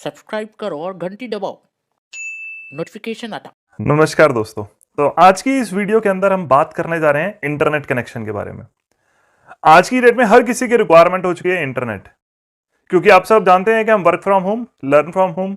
Subscribe करो और घंटी दबाओ, नोटिफिकेशन आता। नमस्कार दोस्तों। तो आज की इस वीडियो के अंदर हम बात करने जा रहे हैं इंटरनेट कनेक्शन के बारे में। आज की डेट में हर किसी की रिक्वायरमेंट हो चुकी है इंटरनेट, क्योंकि आप सब जानते हैं कि हम work from home, learn from home,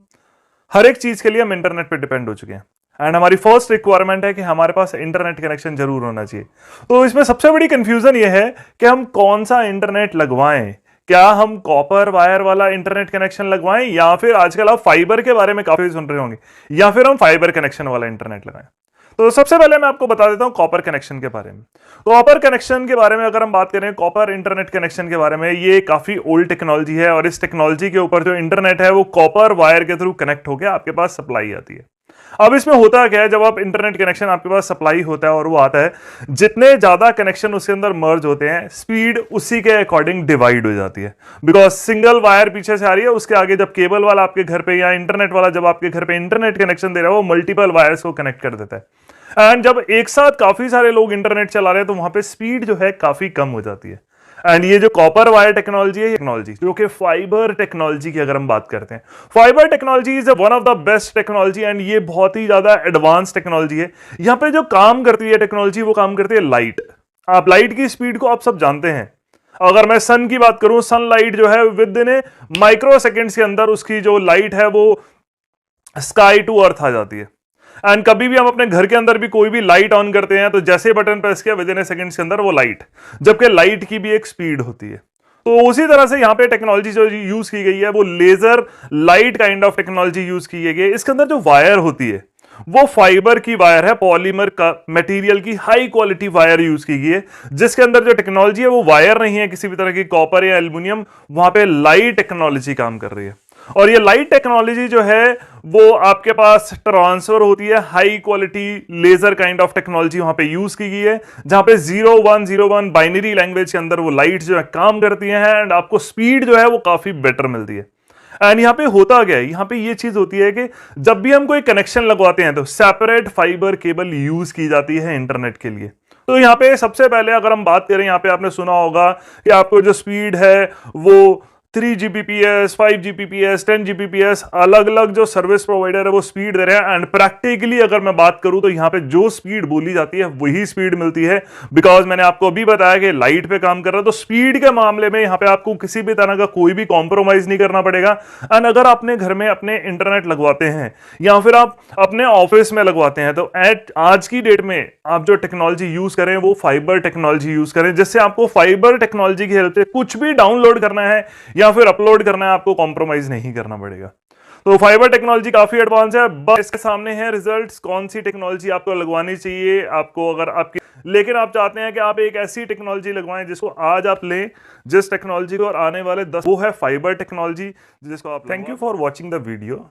हर एक चीज के लिए हम इंटरनेट पे डिपेंड हो चुके हैं। एंड हमारी फर्स्ट रिक्वायरमेंट है कि हमारे पास इंटरनेट कनेक्शन जरूर होना चाहिए। तो इसमें सबसे बड़ी कंफ्यूजन यह है कि हम कौन सा इंटरनेट लगवाएं। क्या हम कॉपर वायर वाला इंटरनेट कनेक्शन लगवाएं, या फिर आजकल आप फाइबर के बारे में काफी सुन रहे होंगे, या फिर हम फाइबर कनेक्शन वाला इंटरनेट लगाएं। तो सबसे पहले मैं आपको बता देता हूं कॉपर कनेक्शन के बारे में। कॉपर कनेक्शन के बारे में अगर हम बात करें, कॉपर इंटरनेट कनेक्शन के बारे में, ये काफी ओल्ड टेक्नोलॉजी है और इस टेक्नोलॉजी के ऊपर जो इंटरनेट है वो कॉपर वायर के थ्रू कनेक्ट होकर आपके पास सप्लाई आती है। अब इसमें होता क्या है, जब आप इंटरनेट कनेक्शन आपके पास सप्लाई होता है और वो आता है, जितने ज्यादा कनेक्शन उसके अंदर मर्ज होते हैं, स्पीड उसी के अकॉर्डिंग डिवाइड हो जाती है। बिकॉज सिंगल वायर पीछे से आ रही है, उसके आगे जब केबल वाला आपके घर पे या इंटरनेट वाला जब आपके घर पे इंटरनेट कनेक्शन दे रहा है, वो मल्टीपल वायर्स को कनेक्ट कर देता है। एंड जब एक साथ काफी सारे लोग इंटरनेट चला रहे हैं तो वहां पे स्पीड जो है काफी कम हो जाती है। एंड ये जो कॉपर वायर टेक्नोलॉजी है, टेक्नोलॉजी जो कि फाइबर टेक्नोलॉजी की अगर हम बात करते हैं, fibre technology is one of the best technology and ये बहुत ही ज्यादा एडवांस टेक्नोलॉजी है। यहां पे जो काम करती है टेक्नोलॉजी, वो काम करती है लाइट। आप लाइट की स्पीड को आप सब जानते हैं। अगर मैं सन की बात करूं, सनलाइट जो है विद इन माइक्रो सेकेंड्स के अंदर उसकी जो लाइट है वो स्काई टू अर्थ आ जाती है। एंड कभी भी हम अपने घर के अंदर भी कोई भी लाइट ऑन करते हैं तो जैसे बटन प्रेस किया, विद इन सेकंड्स के अंदर वो लाइट, जबकि लाइट की भी एक स्पीड होती है। तो उसी तरह से यहां पे टेक्नोलॉजी जो यूज की गई है वो laser light kind of technology use की गई है। इसके अंदर जो वायर होती है वो फाइबर की वायर है, पॉलीमर का मटेरियल की हाई क्वालिटी वायर यूज की गई है, जिसके अंदर जो टेक्नोलॉजी है वो वायर नहीं है किसी भी तरह की कॉपर या एल्युमिनियम, वहां पे लाइट टेक्नोलॉजी काम कर रही है। और ये लाइट टेक्नोलॉजी जो है वो आपके पास ट्रांसफर होती है, high quality laser kind of technology वहां पे यूज की गई है, जहां पे 0101 बाइनरी लैंग्वेज के अंदर वो लाइट जो है काम करती है एंड आपको स्पीड जो है वो काफी बेटर मिलती है। एंड यहां पे होता क्या है, यहां पे ये चीज होती है कि जब भी हम कोई कनेक्शन लगवाते हैं तो सेपरेट फाइबर केबल यूज की जाती है इंटरनेट के लिए। तो यहां पे सबसे पहले अगर हम बात करें, यहां पे आपने सुना होगा कि आपको जो स्पीड है वो 3 Gbps, 5 Gbps, 10 Gbps, अलग अलग जो सर्विस प्रोवाइडर है वो स्पीड दे रहे हैं। एंड प्रैक्टिकली अगर मैं बात करूं तो यहां पे जो स्पीड बोली जाती है वही स्पीड मिलती है। बिकॉज मैंने आपको अभी बताया कि लाइट पे काम कर रहा है, तो स्पीड के मामले में यहां पे आपको किसी भी तरह का कोई भी कॉम्प्रोमाइज नहीं करना पड़ेगा। एंड अगर अपने घर में अपने इंटरनेट लगवाते हैं या फिर आप अपने ऑफिस में लगवाते हैं, तो आज की डेट में आप जो टेक्नोलॉजी यूज करें वो फाइबर टेक्नोलॉजी यूज करें, जिससे आपको फाइबर टेक्नोलॉजी की हेल्प से कुछ भी डाउनलोड करना है या फिर अपलोड करना है, आपको कॉम्प्रोमाइज नहीं करना पड़ेगा। तो फाइबर टेक्नोलॉजी काफी एडवांस है। बस इसके सामने है रिजल्ट्स, कौन सी टेक्नोलॉजी आपको लगवानी चाहिए आपको, अगर आपकी, लेकिन आप चाहते हैं कि आप एक ऐसी टेक्नोलॉजी लगवाएं जिसको आज आप लें, जिस टेक्नोलॉजी को और आने वाले 10, वो है फाइबर टेक्नोलॉजी जिसको आप। Thank you for watching the video.